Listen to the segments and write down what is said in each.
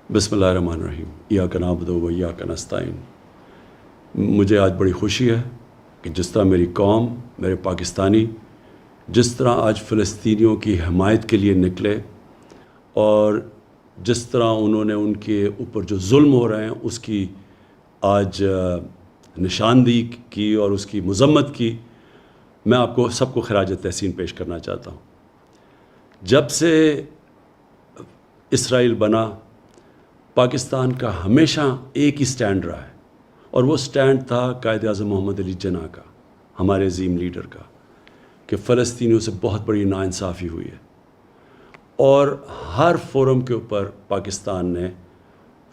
بسم اللہ الرحمن الرحیم ایاک نعبد و ایاک نستعین۔ مجھے آج بڑی خوشی ہے کہ جس طرح میری قوم، میرے پاکستانی جس طرح آج فلسطینیوں کی حمایت کے لیے نکلے اور جس طرح انہوں نے ان کے اوپر جو ظلم ہو رہے ہیں اس کی آج نشاندہی کی اور اس کی مذمت کی، میں آپ کو سب کو خراج تحسین پیش کرنا چاہتا ہوں۔ جب سے اسرائیل بنا، پاکستان کا ہمیشہ ایک ہی سٹینڈ رہا ہے، اور وہ سٹینڈ تھا قائد اعظم محمد علی جناح کا، ہمارے عظیم لیڈر کا، کہ فلسطینیوں سے بہت بڑی ناانصافی ہوئی ہے، اور ہر فورم کے اوپر پاکستان نے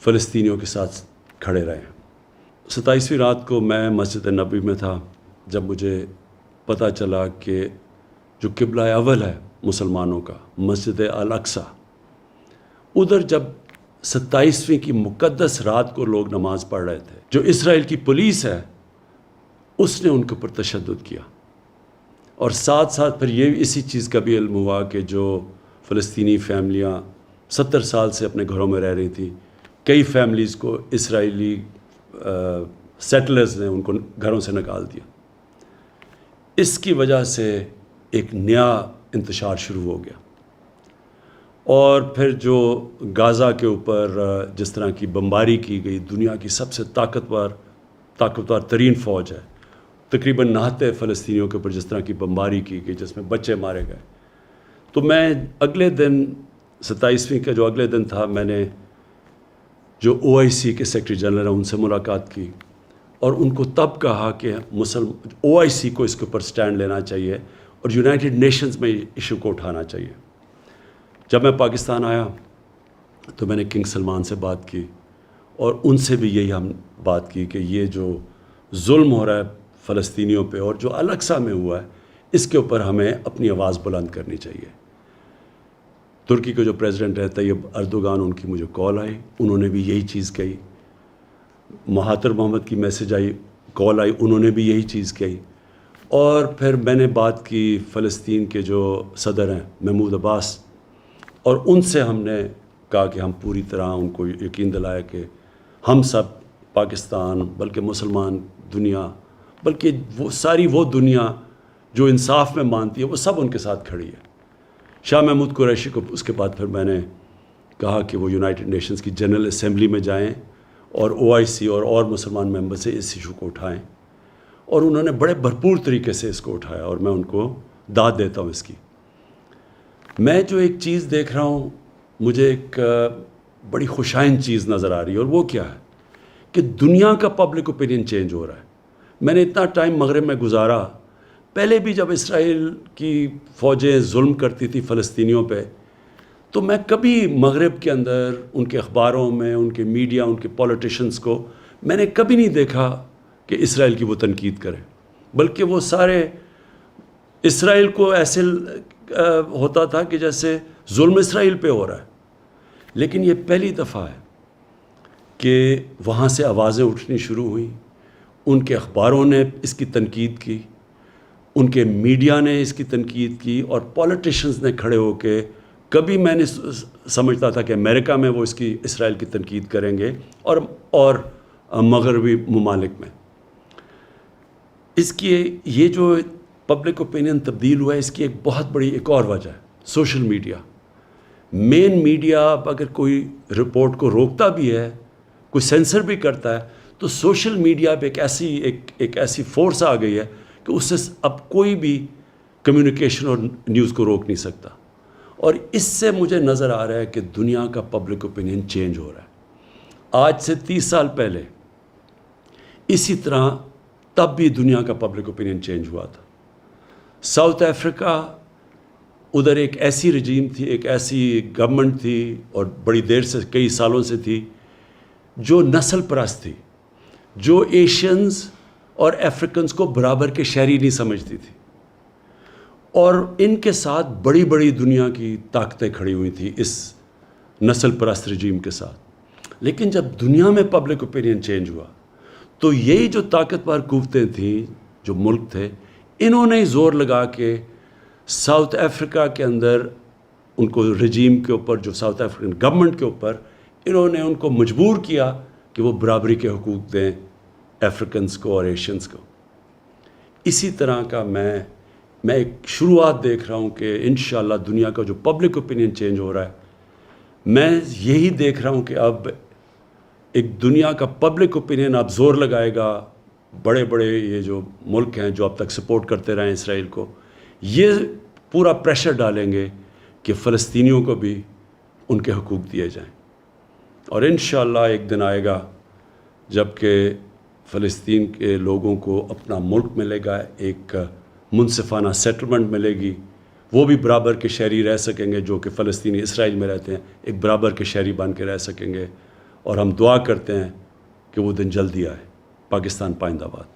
فلسطینیوں کے ساتھ کھڑے رہے ہیں۔ 27ویں رات کو میں مسجد نبوی میں تھا جب مجھے پتہ چلا کہ جو قبلہ اول ہے مسلمانوں کا، مسجد الاقصی، ادھر جب 27ویں کی مقدس رات کو لوگ نماز پڑھ رہے تھے، جو اسرائیل کی پولیس ہے اس نے ان کے اوپر تشدد کیا، اور ساتھ ساتھ پھر یہ اسی چیز کا بھی علم ہوا کہ جو فلسطینی فیملیاں 70 سال سے اپنے گھروں میں رہ رہی تھیں، کئی فیملیز کو اسرائیلی سیٹلرز نے ان کو گھروں سے نکال دیا۔ اس کی وجہ سے ایک نیا انتشار شروع ہو گیا، اور پھر جو غازہ کے اوپر جس طرح کی بمباری کی گئی، دنیا کی سب سے طاقتور ترین فوج ہے، تقریباً 69 فلسطینیوں کے اوپر جس طرح کی بمباری کی گئی جس میں بچے مارے گئے، تو میں اگلے دن 27ویں کا جو اگلے دن تھا، میں نے جو OIC کے سیکرٹری جنرل ہیں ان سے ملاقات کی، اور ان کو تب کہا کہ OIC کو اس کے اوپر سٹینڈ لینا چاہیے اور یونائٹڈ نیشنز میں ایشو کو اٹھانا چاہیے۔ جب میں پاکستان آیا تو میں نے کنگ سلمان سے بات کی، اور ان سے بھی یہی ہم بات کی کہ یہ جو ظلم ہو رہا ہے فلسطینیوں پہ اور جو الاقصی میں ہوا ہے، اس کے اوپر ہمیں اپنی آواز بلند کرنی چاہیے۔ ترکی کے جو پریزیڈنٹ ہے طیب اردوغان، ان کی مجھے کال آئی، انہوں نے بھی یہی چیز کہی۔ مہاتر محمد کی میسج آئی، کال آئی، انہوں نے بھی یہی چیز کہی۔ اور پھر میں نے بات کی فلسطین کے جو صدر ہیں محمود عباس، اور ان سے ہم نے کہا کہ ہم پوری طرح ان کو یقین دلایا کہ ہم سب پاکستان، بلکہ مسلمان دنیا، بلکہ وہ دنیا جو انصاف میں مانتی ہے، وہ سب ان کے ساتھ کھڑی ہے۔ شاہ محمود قریشی کو اس کے بعد پھر میں نے کہا کہ وہ یونائٹڈ نیشنز کی جنرل اسمبلی میں جائیں اور OIC اور مسلمان ممبر سے اس ایشو کو اٹھائیں، اور انہوں نے بڑے بھرپور طریقے سے اس کو اٹھایا، اور میں ان کو داد دیتا ہوں اس کی۔ میں جو ایک چیز دیکھ رہا ہوں، مجھے ایک بڑی خوشائن چیز نظر آ رہی ہے، اور وہ کیا ہے کہ دنیا کا پبلک اوپینین چینج ہو رہا ہے۔ میں نے اتنا ٹائم مغرب میں گزارا، پہلے بھی جب اسرائیل کی فوجیں ظلم کرتی تھی فلسطینیوں پہ، تو میں کبھی مغرب کے اندر ان کے اخباروں میں، ان کے میڈیا، ان کے پولیٹیشنز کو میں نے کبھی نہیں دیکھا کہ اسرائیل کی وہ تنقید کریں، بلکہ وہ سارے اسرائیل کو ایسے ہوتا تھا کہ جیسے ظلم اسرائیل پہ ہو رہا ہے۔ لیکن یہ پہلی دفعہ ہے کہ وہاں سے آوازیں اٹھنی شروع ہوئیں، ان کے اخباروں نے اس کی تنقید کی، ان کے میڈیا نے اس کی تنقید کی، اور پولیٹیشنز نے کھڑے ہو کے، کبھی میں نے سمجھتا تھا کہ امریکہ میں وہ اس کی اسرائیل کی تنقید کریں گے، اور مغربی ممالک میں۔ اس کی یہ جو پبلک اوپینین تبدیل ہوا ہے، اس کی ایک بہت بڑی ایک اور وجہ ہے سوشل میڈیا۔ مین میڈیا اگر کوئی رپورٹ کو روکتا بھی ہے، کوئی سینسر بھی کرتا ہے، تو سوشل میڈیا پہ ایک ایسی فورس آ گئی ہے کہ اس سے اب کوئی بھی کمیونیکیشن اور نیوز کو روک نہیں سکتا، اور اس سے مجھے نظر آ رہا ہے کہ دنیا کا پبلک اوپینین چینج ہو رہا ہے۔ آج سے 30 سال پہلے اسی طرح تب بھی دنیا کا پبلک اوپینین چینج ہوا تھا۔ ساؤتھ افریقہ، ادھر ایک ایسی رجیم تھی، ایک ایسی گورنمنٹ تھی، اور بڑی دیر سے، کئی سالوں سے تھی، جو نسل پرست تھی، جو ایشینز اور افریکنز کو برابر کے شہری نہیں سمجھتی تھی، اور ان کے ساتھ بڑی بڑی دنیا کی طاقتیں کھڑی ہوئی تھیں اس نسل پرست رجیم کے ساتھ۔ لیکن جب دنیا میں پبلک اوپینین چینج ہوا، تو یہی جو طاقتور قوتیں تھیں، جو ملک تھے، انہوں نے زور لگا کے ساؤتھ افریقہ کے اندر ان کو رجیم کے اوپر، جو ساؤتھ افریقن گورنمنٹ کے اوپر انہوں نے ان کو مجبور کیا کہ وہ برابری کے حقوق دیں افریقنس کو اور ایشینس کو. اسی طرح کا میں ایک شروعات دیکھ رہا ہوں کہ انشاءاللہ دنیا کا جو پبلک اوپینین چینج ہو رہا ہے، میں یہی دیکھ رہا ہوں کہ اب ایک دنیا کا پبلک اوپینین اب زور لگائے گا. بڑے بڑے یہ جو ملک ہیں جو اب تک سپورٹ کرتے رہے ہیں اسرائیل کو، یہ پورا پریشر ڈالیں گے کہ فلسطینیوں کو بھی ان کے حقوق دیے جائیں. اور انشاءاللہ ایک دن آئے گا جب کہ فلسطین کے لوگوں کو اپنا ملک ملے گا، ایک منصفانہ سیٹلمنٹ ملے گی، وہ بھی برابر کے شہری رہ سکیں گے جو کہ فلسطینی اسرائیل میں رہتے ہیں، ایک برابر کے شہری بن کے رہ سکیں گے. اور ہم دعا کرتے ہیں کہ وہ دن جلدی آئے. پاکستان پائندہ باد.